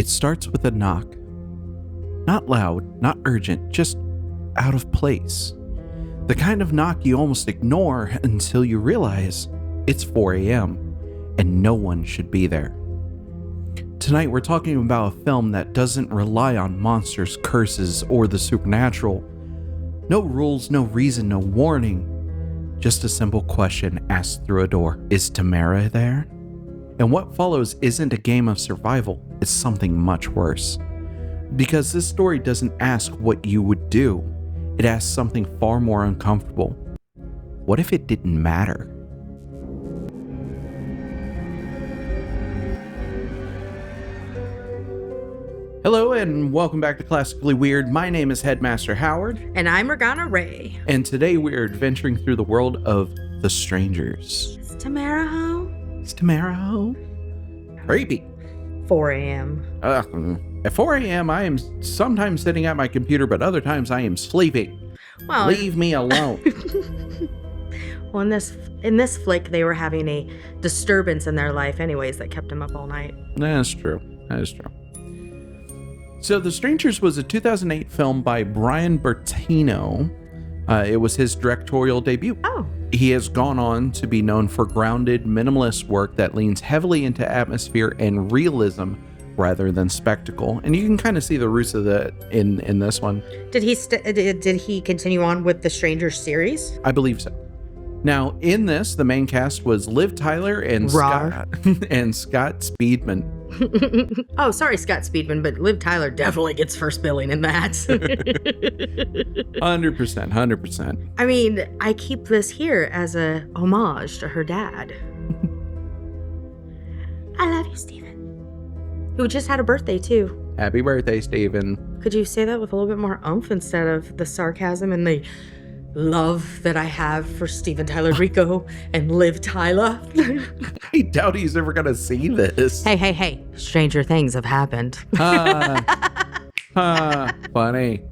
It starts with a knock. Not loud, not urgent, just out of place. The kind of knock you almost ignore until you realize it's 4 a.m. and no one should be there. Tonight we're talking about a film that doesn't rely on monsters, curses, or the supernatural. No rules, no reason, no warning. Just a simple question asked through a door. Is Tamara there? And what follows isn't a game of survival, it's something much worse. Because this story doesn't ask what you would do, it asks something far more uncomfortable. What if it didn't matter? Hello and welcome back to Classically Weird. My name is Headmaster Howard. And I'm Morgana Ray. And today we're adventuring through the world of The Strangers. Is Tamara home? Is Tamara home? Creepy. 4 a.m. At 4 a.m. I am sometimes sitting at my computer, but other times I am sleeping. Well, leave me alone. Well, in this flick, they were having a disturbance in their life anyways that kept them up all night. That's true. That is true. So The Strangers was a 2008 film by Brian Bertino. It was his directorial debut. Oh. He has gone on to be known for grounded, minimalist work that leans heavily into atmosphere and realism rather than spectacle. And you can kind of see the roots of that in this one. Did he continue on with the Strangers series? I believe so. Now, in this, the main cast was Liv Tyler and Scott Speedman. Oh, sorry, Scott Speedman, but Liv Tyler definitely gets first billing in that. 100%. I mean, I keep this here as a homage to her dad. I love you, Steven. Who just had a birthday, too. Happy birthday, Steven. Could you say that with a little bit more oomph instead of the sarcasm and the love that I have for Steven Tyler Rico and Liv Tyler? I doubt he's ever gonna see this. Hey. Stranger things have happened. Funny.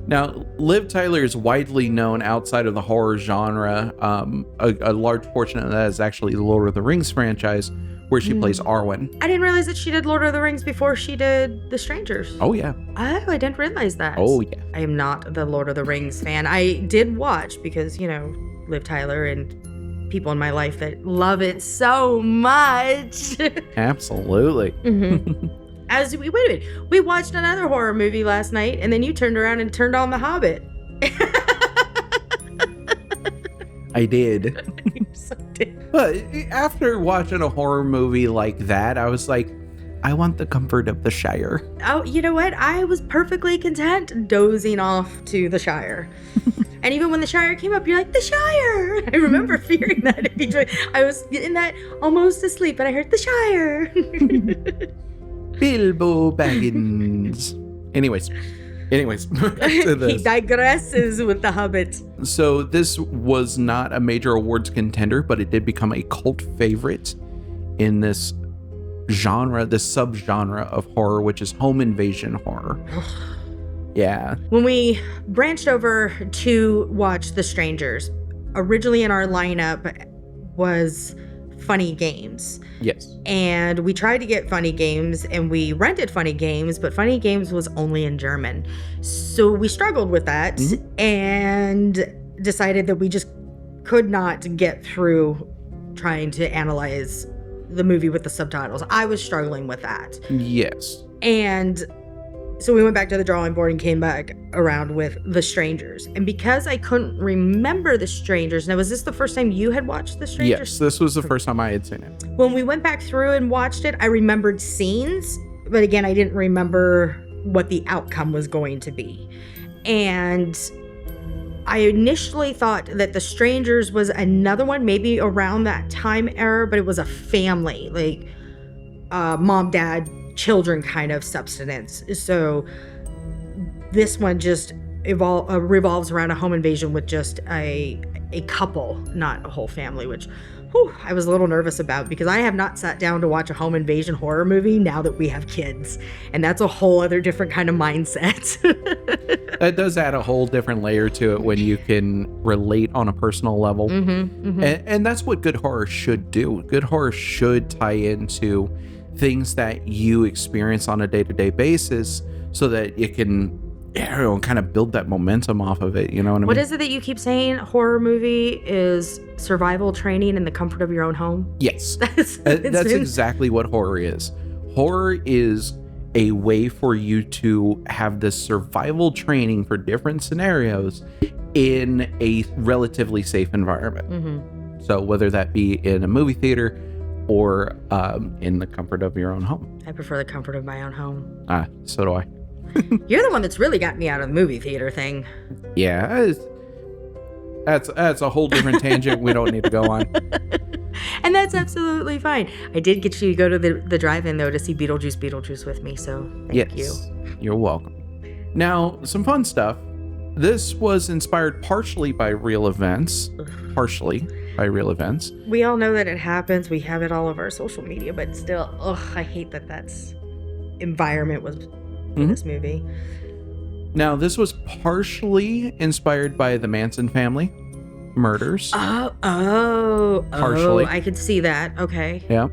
Now, Liv Tyler is widely known outside of the horror genre. A large portion of that is actually the Lord of the Rings franchise, where she plays Arwen. I didn't realize that she did Lord of the Rings before she did The Strangers. Oh, yeah. Oh, I didn't realize that. Oh, yeah. I am not the Lord of the Rings fan. I did watch because, Liv Tyler and people in my life that love it so much. Absolutely. Mm-hmm. Wait a minute. We watched another horror movie last night, and then you turned around and turned on The Hobbit. I did. But after watching a horror movie like that, I was like, I want the comfort of the Shire. Oh, you know what? I was perfectly content dozing off to the Shire. And even when the Shire came up, you're like, the Shire! I remember fearing that. I was in that almost asleep, and I heard the Shire. Bilbo Baggins. Anyways, back to this. He digresses with The Hobbit. So this was not a major awards contender, but it did become a cult favorite in this genre, this subgenre of horror, which is home invasion horror. Yeah. When we branched over to watch The Strangers, originally in our lineup was Funny Games. Yes. And we tried to get Funny Games, and we rented Funny Games, but Funny Games was only in German. So we struggled with that and decided that we just could not get through trying to analyze the movie with the subtitles. I was struggling with that. Yes. And so we went back to the drawing board and came back around with The Strangers. And because I couldn't remember The Strangers, now was this the first time you had watched The Strangers? Yes, this was the first time I had seen it. When we went back through and watched it, I remembered scenes, but again, I didn't remember what the outcome was going to be. And I initially thought that The Strangers was another one, maybe around that time era, but it was a family, like mom, dad, children kind of substance. So this one just revolves around a home invasion with just a couple, not a whole family, which I was a little nervous about because I have not sat down to watch a home invasion horror movie now that we have kids. And that's a whole other different kind of mindset. That does add a whole different layer to it when you can relate on a personal level. And that's what good horror should do. Good horror should tie into things that you experience on a day-to-day basis so that it can, kind of build that momentum off of it. You know what I mean? What is it that you keep saying? Horror movie is survival training in the comfort of your own home? Yes. That's exactly what horror is. Horror is a way for you to have this survival training for different scenarios in a relatively safe environment. Mm-hmm. So whether that be in a movie theater or in the comfort of your own home. I prefer the comfort of my own home. So do I. You're the one that's really got me out of the movie theater thing. Yeah, that's a whole different tangent we don't need to go on. And that's absolutely fine. I did get you to go to the drive-in, though, to see Beetlejuice with me, so thank you. You're welcome. Now, some fun stuff. This was inspired partially by real events. We all know that it happens. We have it all over our social media, but still, I hate that's environment was in this movie. Now, this was partially inspired by the Manson family murders. Partially. I could see that. Okay. Yeah.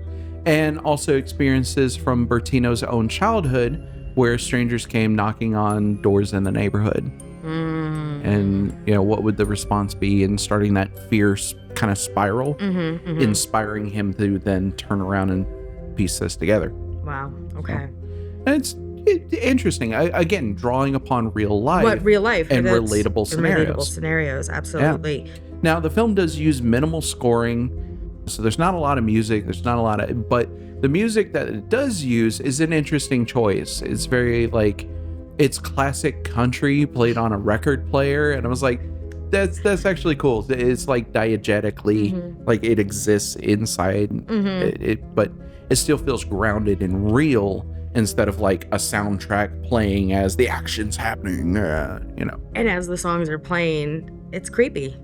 And also experiences from Bertino's own childhood where strangers came knocking on doors in the neighborhood. And, what would the response be in starting that fierce kind of spiral, inspiring him to then turn around and piece this together. Wow. Okay. So, it's interesting. Again, drawing upon real life. What real life and relatable scenarios. Relatable scenarios, absolutely. Yeah. Now, the film does use minimal scoring, so there's not a lot of music. But the music that it does use is an interesting choice. It's very it's classic country played on a record player, and I was like, that's actually cool. It's diegetically, it exists inside it, but it still feels grounded and real instead of a soundtrack playing as the action's happening, And as the songs are playing, it's creepy.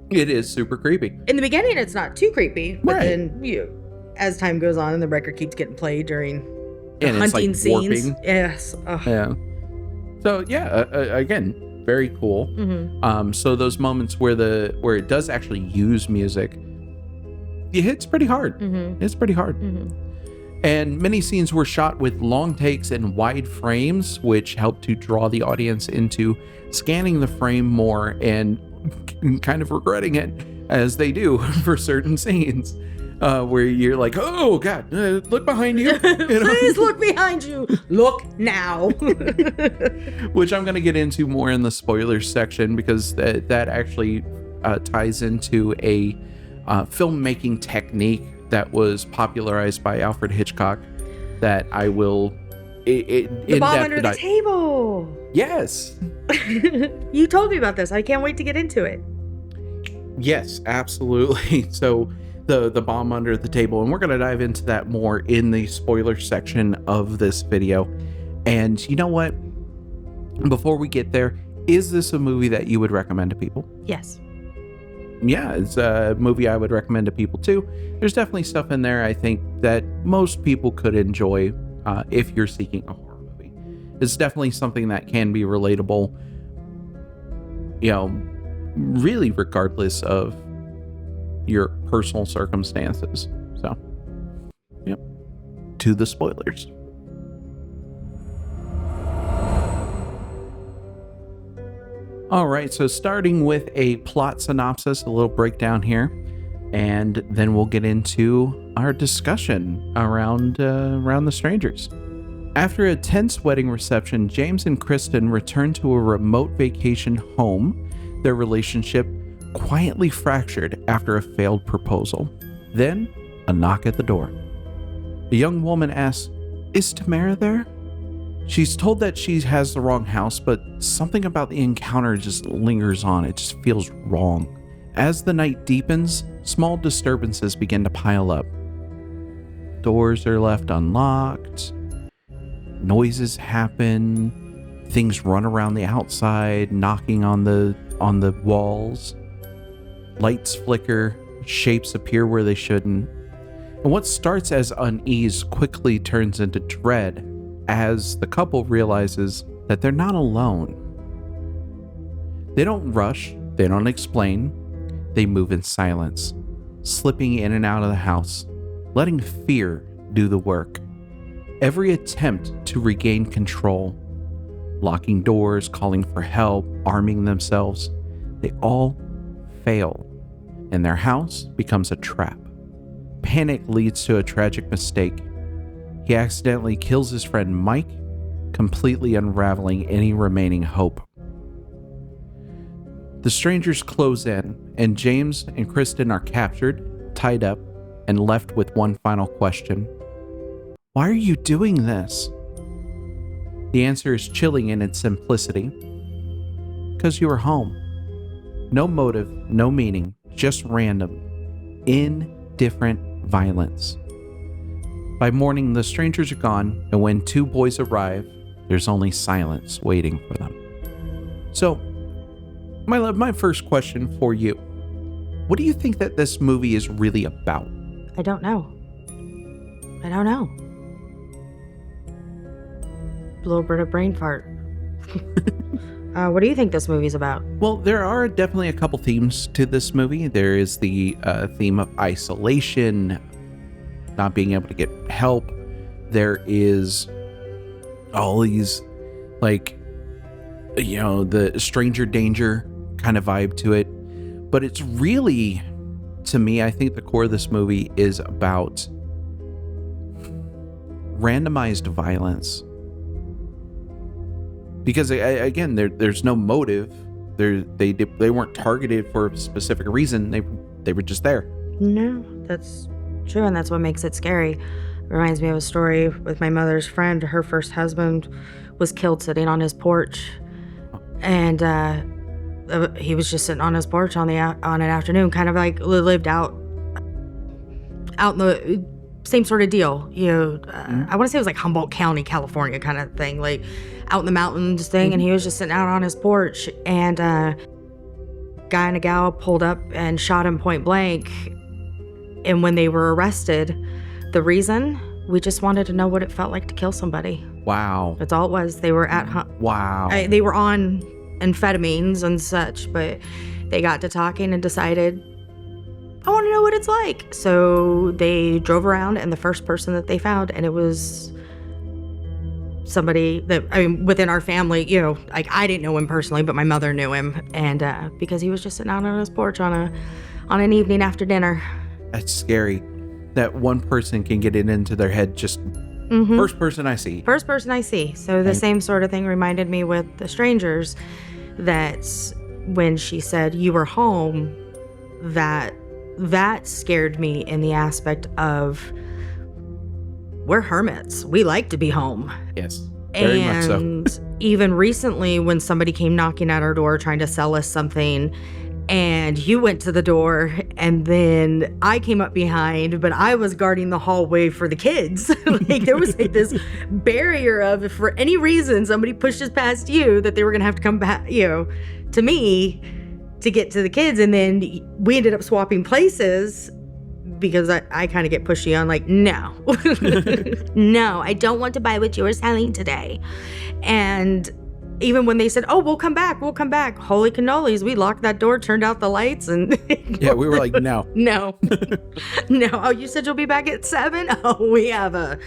It is super creepy. In the beginning, it's not too creepy, but right. then as time goes on and the record keeps getting played during the and hunting it's scenes. warping. Yes. Ugh. Yeah. So again, very cool. So those moments where it does actually use music, it hits pretty hard. It's pretty hard. And many scenes were shot with long takes and wide frames, which helped to draw the audience into scanning the frame more and kind of regretting it, as they do for certain scenes, where you're like, oh God, look behind you. Please look behind you. Look now. Which I'm going to get into more in the spoilers section, because that actually ties into a filmmaking technique that was popularized by Alfred Hitchcock that I will... The bomb under the table. Yes. You told me about this. I can't wait to get into it. Yes, absolutely. So the bomb under the table, and we're going to dive into that more in the spoiler section of this video. And you know what? Before we get there, is this a movie that you would recommend to people? Yes. Yeah, it's a movie I would recommend to people too. There's definitely stuff in there I think that most people could enjoy if you're seeking a horror movie. It's definitely something that can be relatable, really regardless of your personal circumstances. So, yep. To the spoilers. All right, so starting with a plot synopsis, a little breakdown here, and then we'll get into our discussion around the strangers. After a tense wedding reception, James and Kristen return to a remote vacation home. Their relationship quietly fractured after a failed proposal. Then, a knock at the door. A young woman asks, "Is Tamara there?" She's told that she has the wrong house, but something about the encounter just lingers on. It just feels wrong. As the night deepens, small disturbances begin to pile up. Doors are left unlocked. Noises happen. Things run around the outside, knocking on the walls. Lights flicker. Shapes appear where they shouldn't. And what starts as unease quickly turns into dread as the couple realizes that they're not alone. They don't rush, they don't explain, they move in silence, slipping in and out of the house, letting fear do the work. Every attempt to regain control, locking doors, calling for help, arming themselves, they all fail, and their house becomes a trap. Panic leads to a tragic mistake. He accidentally kills his friend Mike, completely unraveling any remaining hope. The strangers close in, and James and Kristen are captured, tied up, and left with one final question. Why are you doing this? The answer is chilling in its simplicity. Because you were home. No motive, no meaning, just random, indifferent violence. By morning, the strangers are gone, and when two boys arrive, there's only silence waiting for them. So, my first question for you. What do you think that this movie is really about? I don't know. A little bit of brain fart. What do you think this movie's about? Well, there are definitely a couple themes to this movie. There is the theme of isolation, not being able to get help. There is all these, the stranger danger kind of vibe to it. But it's really, to me, I think the core of this movie is about randomized violence. Because again, there's no motive. They weren't targeted for a specific reason. They were just there. No, that's true, and that's what makes it scary. It reminds me of a story with my mother's friend. Her first husband was killed sitting on his porch, and he was just sitting on his porch on an afternoon, kind of like lived out in the same sort of deal. I want to say it was like Humboldt County, California kind of thing, like out in the mountains thing. And he was just sitting out on his porch, and a guy and a gal pulled up and shot him point blank. And when they were arrested, the reason, we just wanted to know what it felt like to kill somebody. Wow. That's all it was. They were Wow. They were on amphetamines and such, but they got to talking and decided, I want to know what it's like. So they drove around, and the first person that they found, and it was somebody that, within our family, I didn't know him personally, but my mother knew him. And because he was just sitting out on his porch on an evening after dinner. That's scary. That one person can get it into their head. Just first person I see. So the same sort of thing reminded me with the strangers, that when she said you were home, that scared me in the aspect of, we're hermits. We like to be home. Yes, very much so. And even recently, when somebody came knocking at our door trying to sell us something, and you went to the door, and then I came up behind, but I was guarding the hallway for the kids. There was this barrier of, if for any reason somebody pushes past you, that they were going to have to come back, to me to get to the kids. And then we ended up swapping places, because I kind of get pushy on, no. No, I don't want to buy what you are selling today. And even when they said, oh, we'll come back, holy cannolis, we locked that door, turned out the lights, and yeah, we were like, no. No. Oh, you said you'll be back at 7? Oh, we have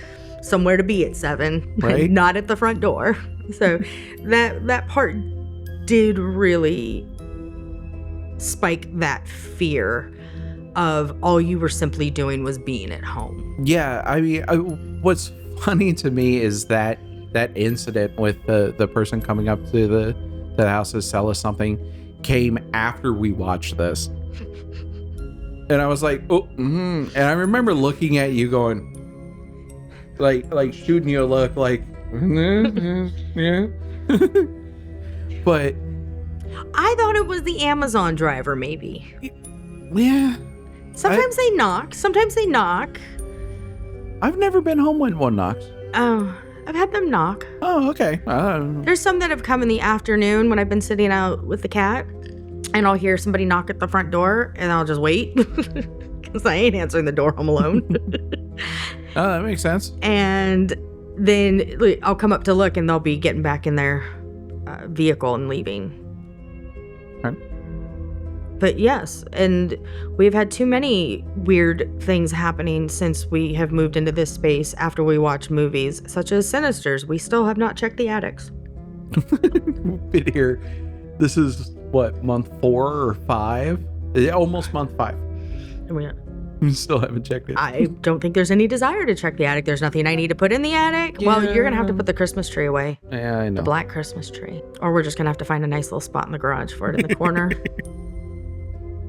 somewhere to be at 7, right? Not at the front door. So that part did really spike that fear of all you were simply doing was being at home. Yeah, what's funny to me is that incident with the person coming up to the house to sell us something came after we watched this. And I was like, and I remember looking at you going, like shooting you a look like, yeah. But I thought it was the Amazon driver, maybe. Yeah. Sometimes they knock. I've never been home when one knocks. Oh, I've had them knock. Oh, okay. There's some that have come in the afternoon when I've been sitting out with the cat, and I'll hear somebody knock at the front door, and I'll just wait, because I ain't answering the door home alone. Oh, that makes sense. And then I'll come up to look, and they'll be getting back in their vehicle and leaving. Okay. But yes, and we've had too many weird things happening since we have moved into this space after we watch movies, such as Sinisters. We still have not checked the attics. We've been here. This is what, month 4 or 5? Almost month 5. We still haven't checked it. I don't think there's any desire to check the attic. There's nothing I need to put in the attic. Yeah. Well, you're going to have to put the Christmas tree away. Yeah, I know. The black Christmas tree. Or we're just going to have to find a nice little spot in the garage for it in the corner.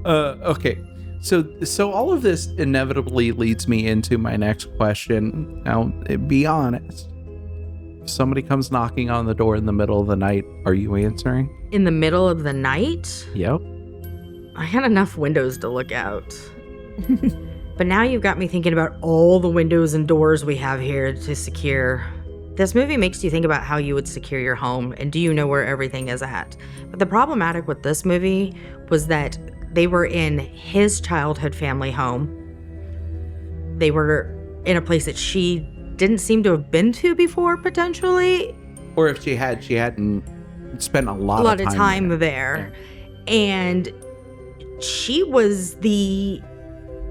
Okay. So all of this inevitably leads me into my next question. Now, be honest. If somebody comes knocking on the door in the middle of the night, are you answering? In the middle of the night? Yep. I had enough windows to look out. But now you've got me thinking about all the windows and doors we have here to secure. This movie makes you think about how you would secure your home and do you know where everything is at. But the problematic with this movie was that they were in his childhood family home. They were in a place that she didn't seem to have been to before, potentially. Or if she hadn't spent a lot of time there. Yeah. And she was the,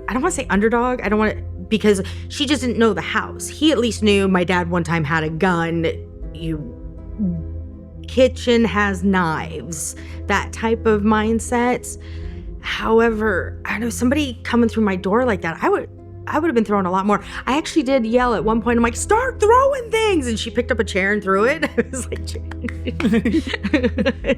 I don't want to say underdog. I don't want to, because she just didn't know the house. He at least knew my dad one time had a gun. Kitchen has knives. That type of mindset. However, I don't know, somebody coming through my door like that, I would have been throwing a lot more. I actually did yell at one point. I'm like, start throwing things. And she picked up a chair and threw it. I was like,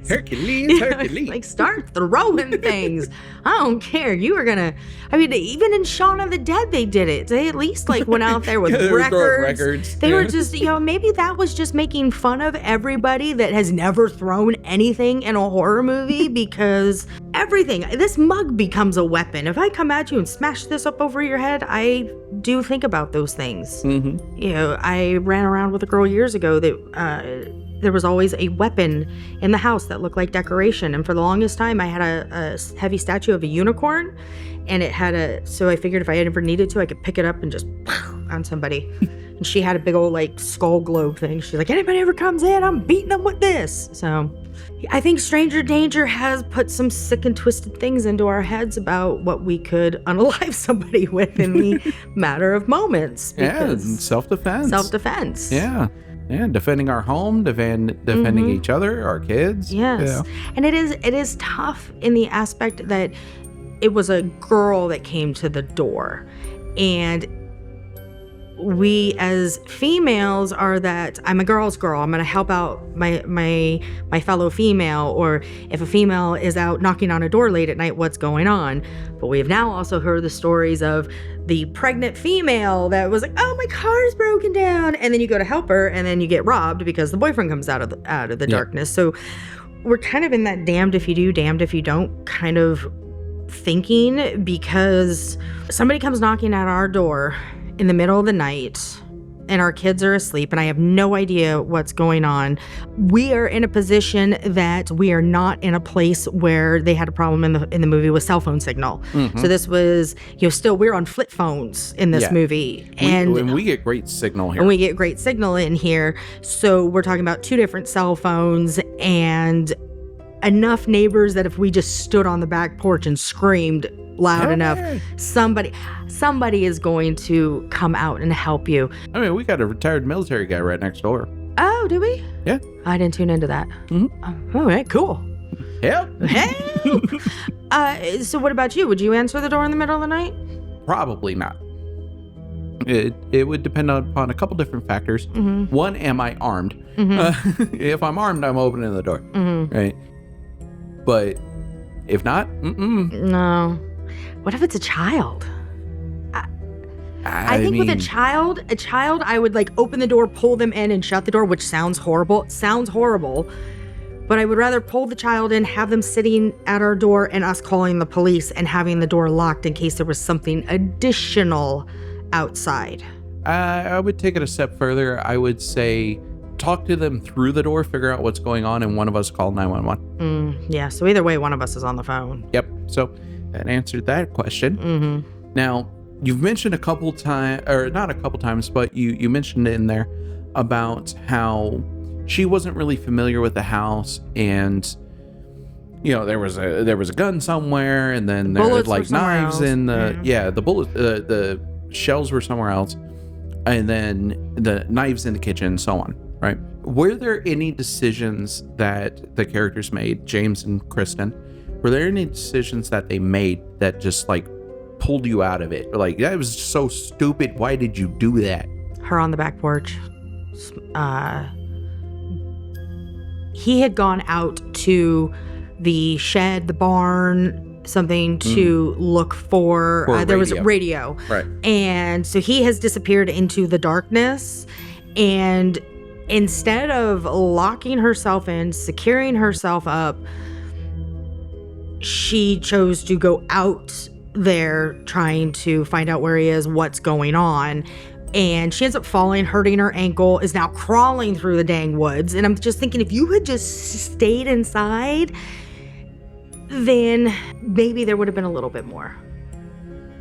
Hercules. Like, start throwing things. I don't care. You were going to, I mean, even in Shaun of the Dead, they did it. They at least like went out there with records. They were just, maybe that was just making fun of everybody that has never thrown anything in a horror movie, because everything, this mug becomes a weapon. If I come at you and smash this up over your head, I do think about those things. Mm-hmm. I ran around with a girl years ago that there was always a weapon in the house that looked like decoration. And for the longest time, I had a heavy statue of a unicorn, and it had so I figured if I ever needed to, I could pick it up and just on somebody. And she had a big old like skull globe thing. She's like, anybody ever comes in, I'm beating them with this. So I think Stranger Danger has put some sick and twisted things into our heads about what we could unalive somebody with in the matter of moments. Yeah, self-defense. Self-defense. Yeah. Yeah, defending our home, defending each other, our kids. Yes. Yeah. And it is tough in the aspect that it was a girl that came to the door. And we as females are that I'm a girl's girl. I'm going to help out my fellow female, or if a female is out knocking on a door late at night, what's going on? But we have now also heard the stories of the pregnant female that was like, oh, my car's broken down. And then you go to help her and then you get robbed because the boyfriend comes out of the darkness. So we're kind of in that damned if you do, damned if you don't kind of thinking, because somebody comes knocking at our door in the middle of the night and our kids are asleep and I have no idea what's going on. We are in a position that we are not in a place where they had a problem in the movie with cell phone signal. Mm-hmm. So this was, still we're on flip phones in this movie. And we get great signal here. And we get great signal in here. So we're talking about 2 different cell phones and enough neighbors that if we just stood on the back porch and screamed loud enough, somebody is going to come out and help you. I mean, we got a retired military guy right next door. Oh, do we? Yeah. I didn't tune into that. Mm-hmm. All right, cool. Help. So what about you? Would you answer the door in the middle of the night? Probably not. It would depend upon a couple different factors. Mm-hmm. One, am I armed? Mm-hmm. If I'm armed, I'm opening the door. Mm-hmm. Right. But if not, no. What if it's a child? I think with a child, I would like open the door, pull them in, and shut the door, which sounds horrible. But I would rather pull the child in, have them sitting at our door, and us calling the police and having the door locked in case there was something additional outside. I would take it a step further. I would say talk to them through the door, figure out what's going on, and one of us call 911. Yeah, so either way, one of us is on the phone. Yep. So that answered that question. Mm-hmm. Now, you've mentioned a couple times, or not a couple times, but you mentioned it in there about how she wasn't really familiar with the house, and there was a gun somewhere, and then there was Bullets were like somewhere knives else. in the shells were somewhere else, and then the knives in the kitchen, and so on. Right? Were there any decisions that the characters made, James and Kristen? Were there any decisions that they made that just like pulled you out of it? Like, that was so stupid. Why did you do that? Her on the back porch. He had gone out to the shed, the barn, something to look for. There was radio. Right. And so he has disappeared into the darkness. And instead of locking herself in, securing herself up, she chose to go out there trying to find out where he is, what's going on. And she ends up falling, hurting her ankle, is now crawling through the dang woods. And I'm just thinking, if you had just stayed inside, then maybe there would have been a little bit more.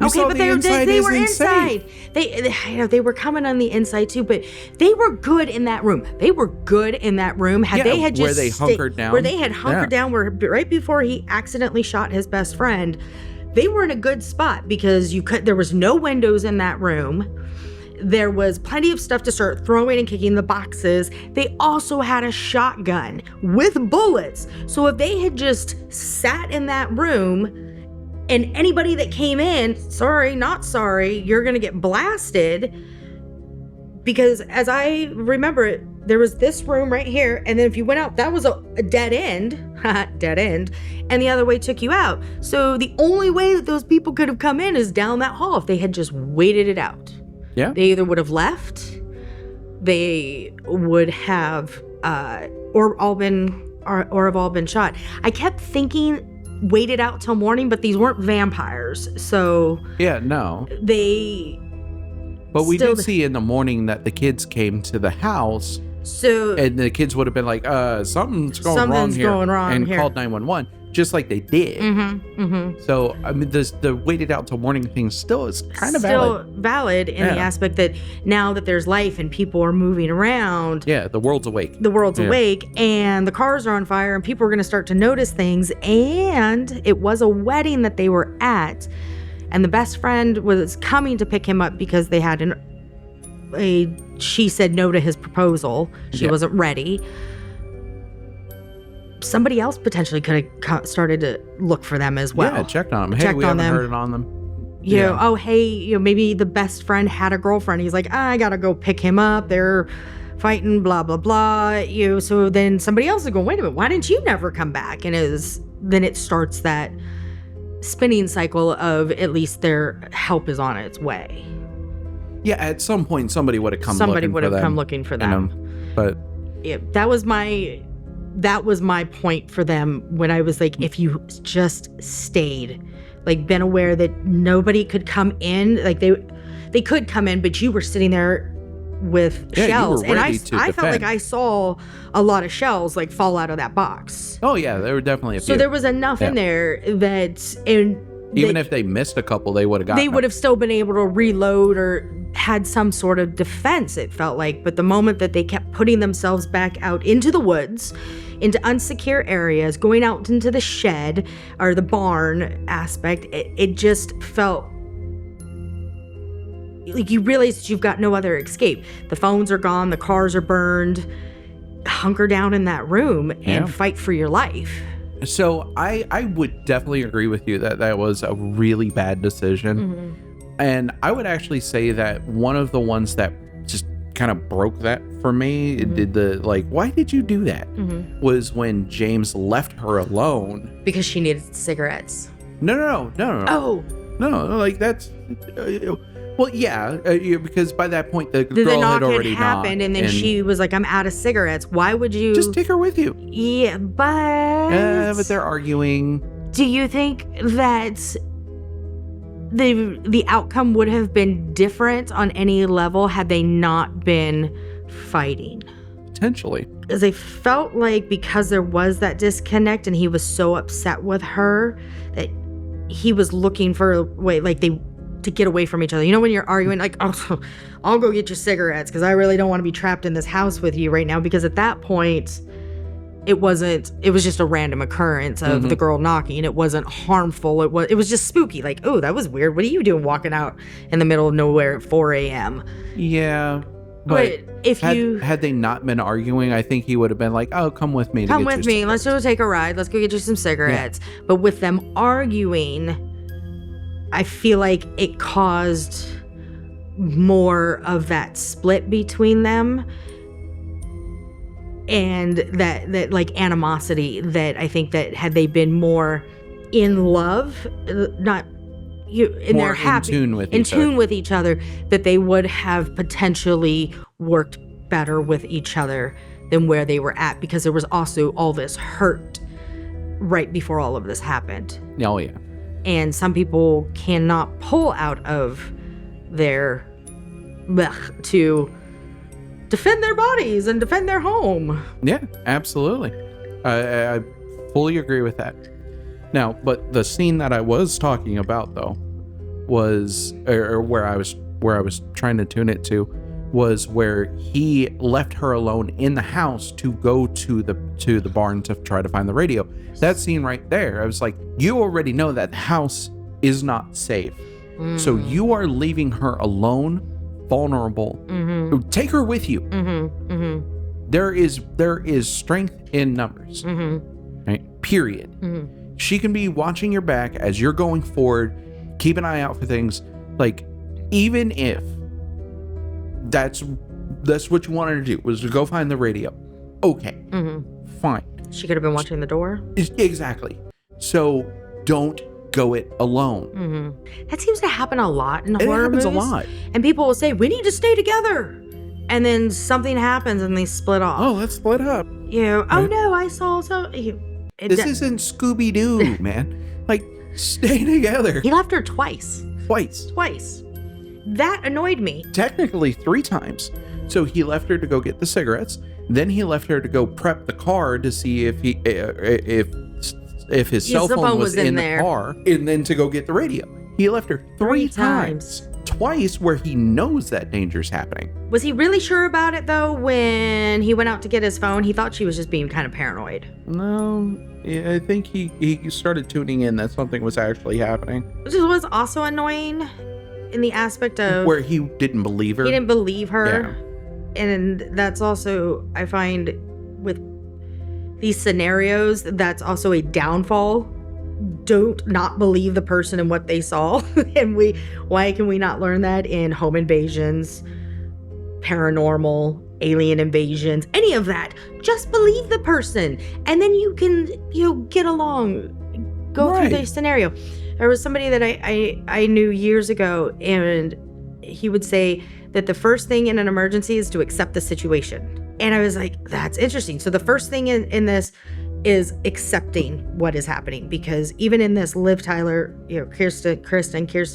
Okay, but they were inside. They were coming on the inside too, but they were good in that room. They were good in that room. Where they hunkered down. Where they had hunkered down, where right before he accidentally shot his best friend, they were in a good spot because there was no windows in that room. There was plenty of stuff to start throwing and kicking the boxes. They also had a shotgun with bullets. So if they had just sat in that room, and anybody that came in, sorry, not sorry, you're going to get blasted. Because as I remember it, there was this room right here. And then if you went out, that was a dead end. Dead end. And the other way took you out. So the only way that those people could have come in is down that hall if they had just waited it out. Yeah. They either would have left, they would have, or have all been shot. I kept thinking, waited out till morning, but these weren't vampires, so yeah, no. But we did see in the morning that the kids came to the house, and the kids would have been like, something's going wrong here, and called 911, just like they did. So I mean, the waited out till morning thing still is kind of valid in the aspect that now that there's life and people are moving around, the world's awake. Awake, and the cars are on fire, and people are going to start to notice things. And it was a wedding that they were at, and the best friend was coming to pick him up because they had she said no to his proposal. She wasn't ready. Somebody else potentially could have started to look for them as well. Yeah, checked on them. Hey, we haven't heard on them. Maybe the best friend had a girlfriend. He's like, I gotta go pick him up. They're fighting, blah, blah, blah. So then somebody else is going, wait a minute, why didn't you never come back? And then it starts that spinning cycle of at least their help is on its way. Yeah, at some point somebody would have come looking for them. But yeah, that was my point for them when I was like, if you just stayed, like been aware that nobody could come in, like they could come in, but you were sitting there with shells. And I felt like I saw a lot of shells like fall out of that box. Oh yeah, there were definitely a few. So there was enough in there that even if they missed a couple, they would have gotten. They would have still been able to reload or had some sort of defense, it felt like. But the moment that they kept putting themselves back out into the woods, into unsecure areas, going out into the shed or the barn aspect, it just felt like you realize that you've got no other escape. The phones are gone, the cars are burned. Hunker down in that room and fight for your life. So I would definitely agree with you that was a really bad decision. And I would actually say that one of the ones that just kind of broke that for me, it did why did you do that? Was when James left her alone. Because she needed cigarettes. No. Oh. No, like that's... well, yeah, because by that point, the girl had already happened, and then she was like, I'm out of cigarettes. Why would you... Just take her with you. Yeah, but... but they're arguing. Do you think that the outcome would have been different on any level had they not been fighting? Potentially. Because I felt like because there was that disconnect and he was so upset with her that he was looking for a way, to get away from each other. You know, when you're arguing, like, oh, I'll go get your cigarettes because I really don't want to be trapped in this house with you right now. Because at that point, it was just a random occurrence of the girl knocking. It wasn't harmful. It was just spooky. Like, oh, that was weird. What are you doing walking out in the middle of nowhere at 4 a.m.? Yeah. But if had they not been arguing, I think he would have been like, oh, come with me. Come with me. Let's go take a ride. Let's go get you some cigarettes. Yeah. But with them arguing, I feel like it caused more of that split between them. And that like animosity that I think that had they been more in love, not in more their happy, in tune with each other, that they would have potentially worked better with each other than where they were at, because there was also all this hurt right before all of this happened. Oh yeah. And some people cannot pull out of their to defend their bodies and defend their home. Yeah, absolutely. I fully agree with that. Now, but the scene that I was talking about though was, or where I was trying to tune it to, was where he left her alone in the house to go to the barn to try to find the radio. That scene right there, I was like, you already know that the house is not safe. So you are leaving her alone, vulnerable. Take her with you. There is strength in numbers. Right? Period. She can be watching your back as you're going forward. Keep an eye out for things. Like, even if that's what you wanted to do, was to go find the radio. Okay. Fine. She could have been watching the door. Exactly. So don't go it alone. That seems to happen a lot in horror movies. It happens a lot. And people will say, we need to stay together. And then something happens and they split off. Oh, let's split up. Right? Oh no, I saw so. This isn't Scooby-Doo, man. Like, stay together. He left her twice. Twice. That annoyed me. Technically 3 times. So he left her to go get the cigarettes. Then he left her to go prep the car to see if his cell phone was in the car, and then to go get the radio. He left her 3 times. Twice where he knows that danger's happening. Was he really sure about it though when he went out to get his phone? He thought she was just being kind of paranoid. No, I think he started tuning in that something was actually happening. Which was also annoying in the aspect of where he didn't believe her. He didn't believe her. Yeah. And that's also, I find with these scenarios, that's also a downfall. Don't not believe the person and what they saw. And why can we not learn that in home invasions, paranormal, alien invasions, any of that? Just believe the person, and then you can get along, go through the scenario. There was somebody that I knew years ago, and he would say that the first thing in an emergency is to accept the situation. And I was like, that's interesting. So the first thing in this is accepting what is happening, because even in this, Liv Tyler, Kirsten keeps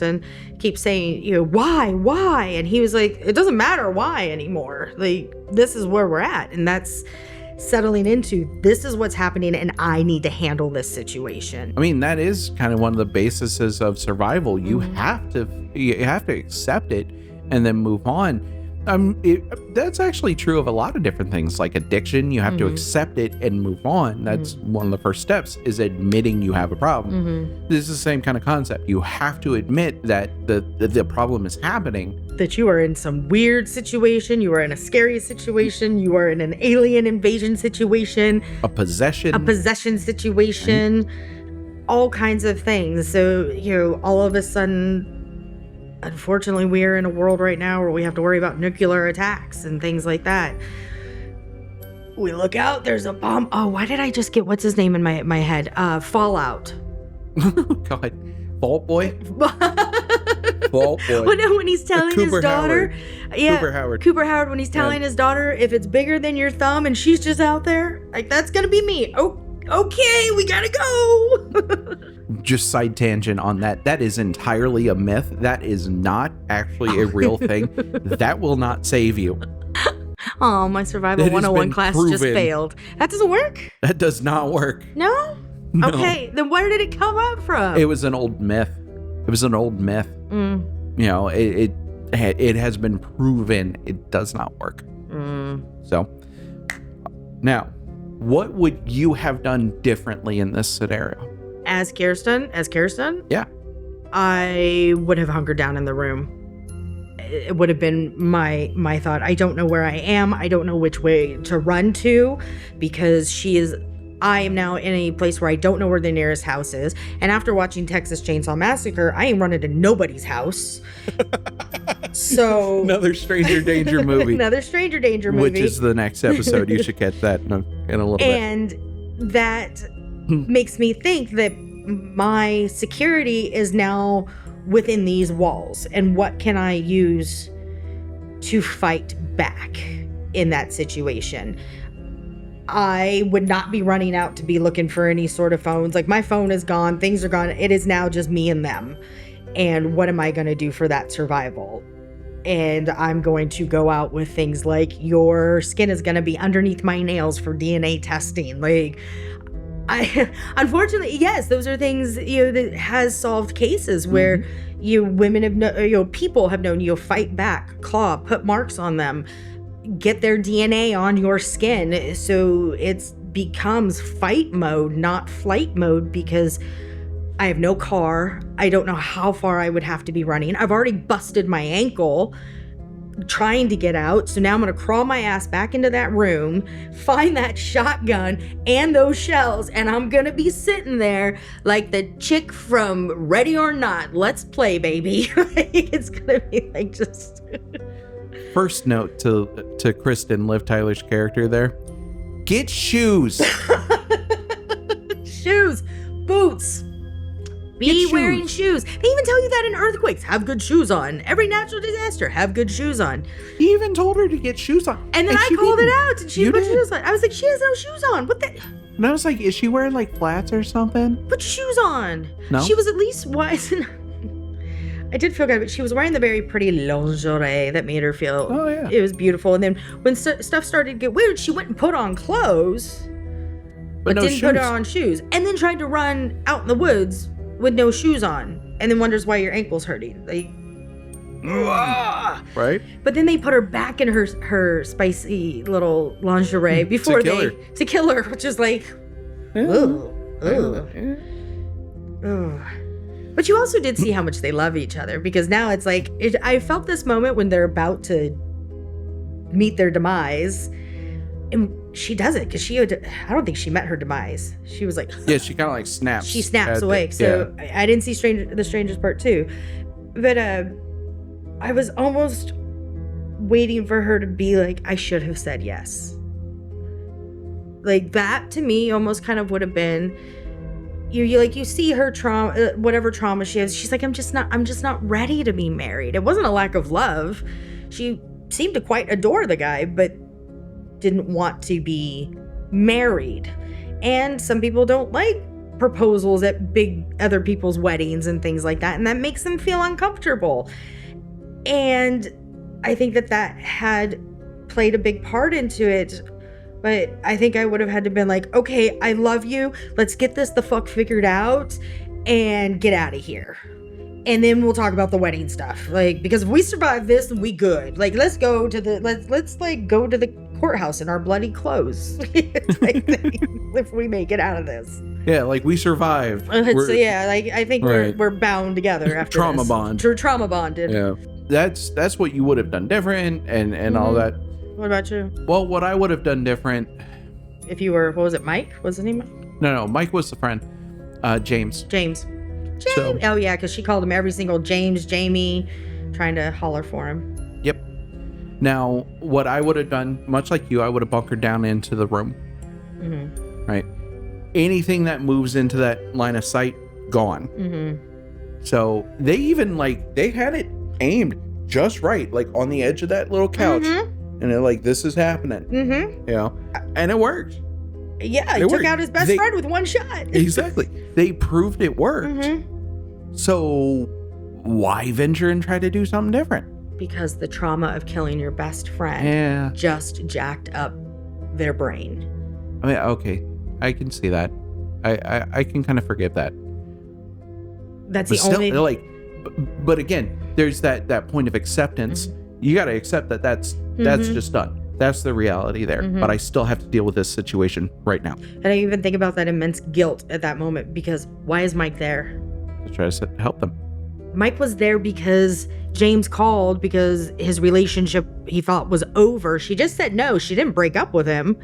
saying, why? And he was like, it doesn't matter why anymore. Like, this is where we're at. And that's settling into, this is what's happening and I need to handle this situation. I mean, that is kind of one of the bases of survival. You have to accept it and then move on. That's actually true of a lot of different things, like addiction. You have to accept it and move on. That's one of the first steps, is admitting you have a problem. This is the same kind of concept. You have to admit that the problem is happening. That you are in some weird situation, you are in a scary situation, you are in an alien invasion situation, a possession situation, all kinds of things. So, all of a sudden, unfortunately, we are in a world right now where we have to worry about nuclear attacks and things like that. We look out, there's a bomb. Oh, why did I just get, what's his name in my head? Fallout. God. Vault Boy? Vault Boy. Well, no, when he's telling his daughter. Howard. Yeah, Cooper Howard, when he's telling his daughter, if it's bigger than your thumb and she's just out there, like, that's going to be me. Oh, okay, we got to go. Just side tangent on that. That is entirely a myth. That is not actually a real thing. That will not save you. Oh, my survival 101 class just failed. That doesn't work? That does not work. No? No. Okay, then where did it come up from? It was an old myth. It has been proven it does not work. So, now, What would you have done differently in this scenario? As Kirsten? Yeah. I would have hunkered down in the room. It would have been my thought. I don't know where I am. I don't know which way to run to, because I am now in a place where I don't know where the nearest house is. And after watching Texas Chainsaw Massacre, I ain't running to nobody's house. So Another Stranger Danger movie. Another Stranger Danger movie. Which is the next episode. You should catch that in a little bit. And that makes me think that my security is now within these walls. And what can I use to fight back in that situation? I would not be running out to be looking for any sort of phones. Like, my phone is gone. Things are gone. It is now just me and them. And what am I going to do for that survival? And I'm going to go out with things like, your skin is going to be underneath my nails for DNA testing. Like, unfortunately, yes, those are things, that has solved cases where women have people have known, fight back, claw, put marks on them, get their DNA on your skin. So it becomes fight mode, not flight mode, because I have no car. I don't know how far I would have to be running. I've already busted my ankle trying to get out. So now I'm going to crawl my ass back into that room, find that shotgun and those shells, and I'm going to be sitting there like the chick from Ready or Not. Let's play, baby. It's going to be like just... First note to Kristen, Liv Tyler's character there. Get shoes. Shoes. Boots. Be wearing shoes. They even tell you that in earthquakes. Have good shoes on. Every natural disaster, have good shoes on. He even told her to get shoes on. And then I called it out, and she put shoes on. I was like, she has no shoes on. What the? And I was like, is she wearing like flats or something? Put your shoes on. No. She was at least wise. I did feel good, but she was wearing the very pretty lingerie that made her feel. Oh yeah. It was beautiful. And then when stuff started to get weird, she went and put on clothes, but didn't put on shoes, and then tried to run out in the woods with no shoes on, and then wonders why your ankle's hurting. Like, right? But then they put her back in her spicy little lingerie before to kill her, which is like, ugh. But you also did see how much they love each other, because now it's like, I felt this moment when they're about to meet their demise, and she doesn't, because I don't think she met her demise. She was like, yeah, she kind of like snaps. She snaps awake. So yeah. I didn't see the Strangers Part 2, but I was almost waiting for her to be like, I should have said yes. Like, that to me almost kind of would have been, you see her trauma, whatever trauma she has. She's like, I'm just not ready to be married. It wasn't a lack of love. She seemed to quite adore the guy, but didn't want to be married. And some people don't like proposals at big other people's weddings and things like that, and that makes them feel uncomfortable. And I think that had played a big part into it. But I think I would have had to been like, okay, I love you. Let's get this the fuck figured out and get out of here. And then we'll talk about the wedding stuff. Like, because if we survive this, then we good. Like, let's go to the courthouse in our bloody clothes. If we make it out of this. Yeah, like, we survived. So yeah, like, I think we're bound together after trauma this. bond. Trauma bonded. Yeah. That's what you would have done different and all that. What about you? Well, what I would have done different... If you were, what was it, Mike? Was his name Mike? No, Mike was the friend. James. So, oh, yeah, because she called him every single James, Jamie, trying to holler for him. Yep. Now, what I would have done, much like you, I would have bunkered down into the room. Mm-hmm. Right? Anything that moves into that line of sight, gone. Mm-hmm. So, they even, they had it aimed just right, on the edge of that little couch. Mm-hmm. And they're like, this is happening. Mm-hmm. And it worked. Yeah, he took out his best friend with one shot. Exactly. They proved it worked. Mm-hmm. So why venture and try to do something different? Because the trauma of killing your best friend just jacked up their brain. I mean, okay, I can see that. I can kind of forgive that. That's the only... But again, there's that point of acceptance. Mm-hmm. You got to accept that's just done. That's the reality there. But I still have to deal with this situation right now. And I even think about that immense guilt at that moment, because why is Mike there? To try to help them. Mike was there because James called because his relationship he thought was over. She just said no. She didn't break up with him,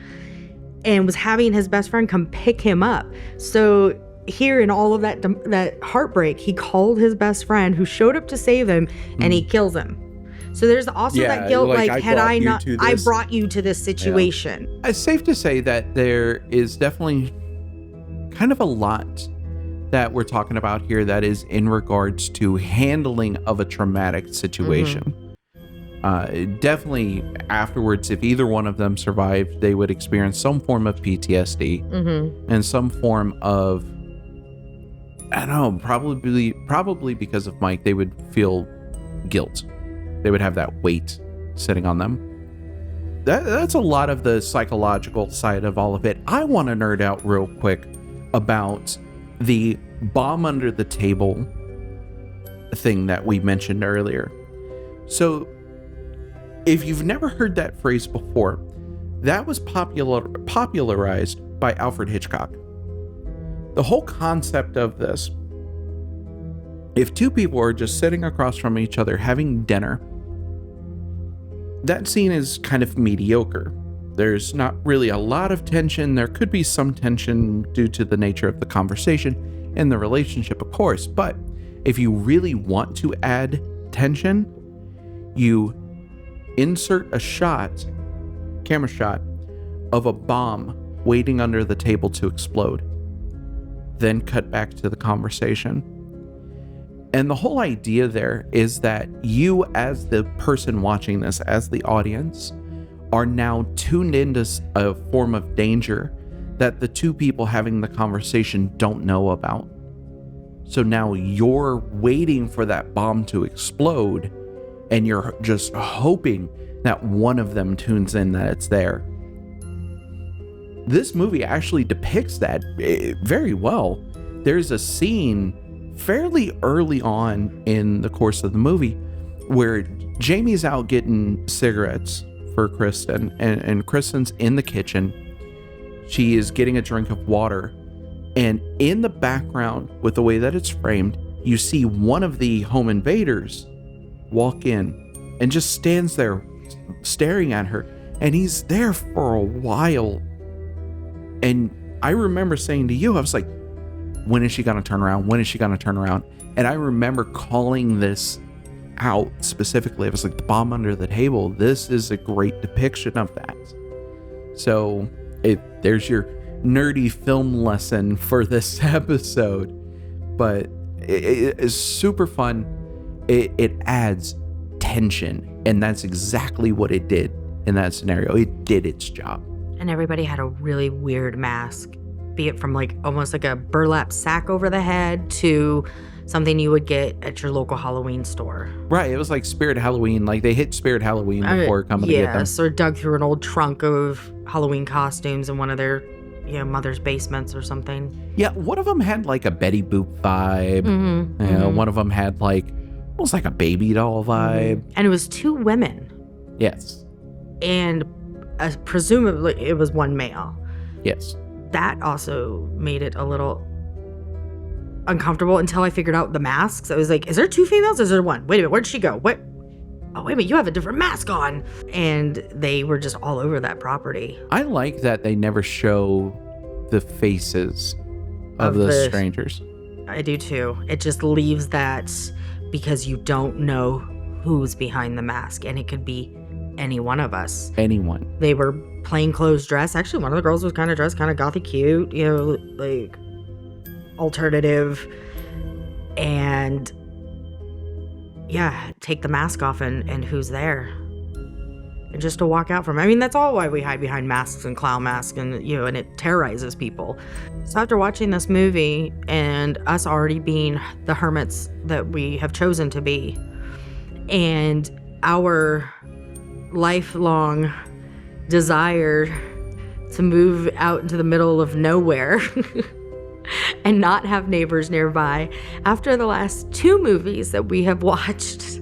and was having his best friend come pick him up. So here in all of that heartbreak, he called his best friend who showed up to save him, and he kills him. So there's also that guilt, like had I not, I brought you to this situation. Yeah. It's safe to say that there is definitely kind of a lot that we're talking about here that is in regards to handling of a traumatic situation. Definitely afterwards, if either one of them survived, they would experience some form of PTSD and some form of, I don't know, probably because of Mike, they would feel guilt. They would have that weight sitting on them. That's a lot of the psychological side of all of it. I want to nerd out real quick about the bomb under the table thing that we mentioned earlier. So if you've never heard that phrase before, that was popularized by Alfred Hitchcock. The whole concept of this, if two people are just sitting across from each other having dinner, that scene is kind of mediocre. There's not really a lot of tension. There could be some tension due to the nature of the conversation and the relationship, of course. But if you really want to add tension, you insert a camera shot of a bomb waiting under the table to explode. Then cut back to the conversation. And the whole idea there is that you, as the person watching this, as the audience, are now tuned into a form of danger that the two people having the conversation don't know about. So now you're waiting for that bomb to explode, and you're just hoping that one of them tunes in that it's there. This movie actually depicts that very well. There's a scene fairly early on in the course of the movie where Jamie's out getting cigarettes for Kristen, and Kristen's in the kitchen. She is getting a drink of water, and in the background, with the way that it's framed, you see one of the home invaders walk in and just stands there staring at her, and he's there for a while. And I remember saying to you, I was like, when is she gonna turn around? When is she gonna turn around? And I remember calling this out specifically. I was like, the bomb under the table. This is a great depiction of that. So there's your nerdy film lesson for this episode. But it is super fun. It adds tension, and that's exactly what it did in that scenario. It did its job. And everybody had a really weird mask, be it from like almost like a burlap sack over the head to something you would get at your local Halloween store. Right, it was like Spirit Halloween. Like they hit Spirit Halloween before coming to get them. Yes, or dug through an old trunk of Halloween costumes in one of their mother's basements or something. Yeah, one of them had like a Betty Boop vibe. One of them had like almost like a baby doll vibe. And it was two women. Yes. And presumably it was one male. Yes. That also made it a little uncomfortable until I figured out the masks. I was like, is there two females or is there one? Wait a minute, where'd she go? What? Oh, wait a minute, you have a different mask on. And they were just all over that property. I like that they never show the faces of the strangers. I do too. It just leaves that because you don't know who's behind the mask, and it could be any one of us. Anyone. They were plainclothes dressed. Actually, one of the girls was kind of dressed kind of gothy cute, like alternative. And yeah, take the mask off and who's there? And just to walk out from it. I mean, that's all why we hide behind masks and clown masks and and it terrorizes people. So after watching this movie and us already being the hermits that we have chosen to be, and our lifelong desire to move out into the middle of nowhere and not have neighbors nearby, after the last two movies that we have watched,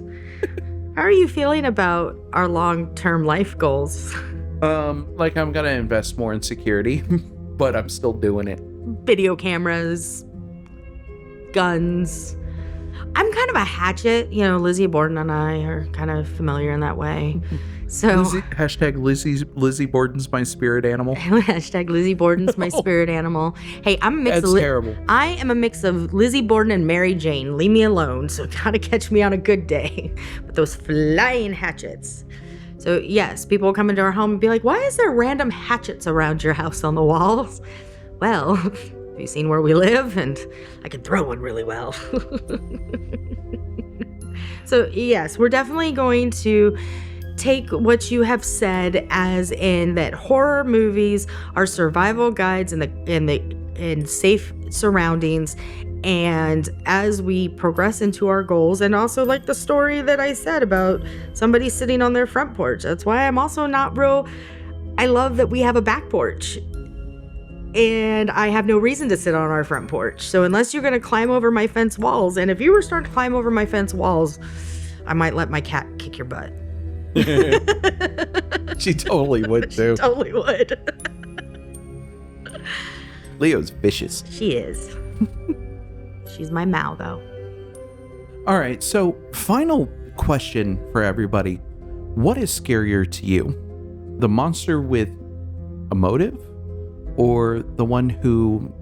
how are you feeling about our long-term life goals? Like I'm gonna invest more in security, but I'm still doing it. Video cameras, guns. I'm kind of a hatchet. You know, Lizzie Borden and I are kind of familiar in that way. So Hashtag Lizzie Borden's my spirit animal. Hashtag Lizzie Borden's my spirit animal. Hey, I'm a mix That's terrible. I am a mix of Lizzie Borden and Mary Jane. Leave me alone. So gotta catch me on a good day. But those flying hatchets. So yes, people will come into our home and be like, why is there random hatchets around your house on the walls? Well, have you seen where we live? And I can throw one really well. So yes, we're definitely going to take what you have said as in that horror movies are survival guides in safe surroundings. And as we progress into our goals, and also like the story that I said about somebody sitting on their front porch. That's why I'm also not real. I love that we have a back porch. And I have no reason to sit on our front porch. So unless you're going to climb over my fence walls, and if you were starting to climb over my fence walls, I might let my cat kick your butt. She totally would too. She totally would. Leo's vicious. She is. She's my Mao, though. All right, so final question for everybody. What is scarier to you? The monster with a motive, or the one who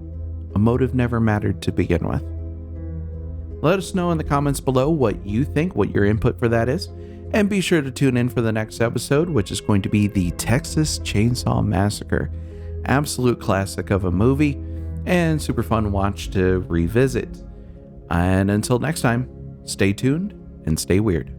a motive never mattered to begin with? Let us know in the comments below what you think, what your input for that is. And be sure to tune in for the next episode, which is going to be the Texas Chainsaw Massacre. Absolute classic of a movie and super fun watch to revisit. And until next time, stay tuned and stay weird.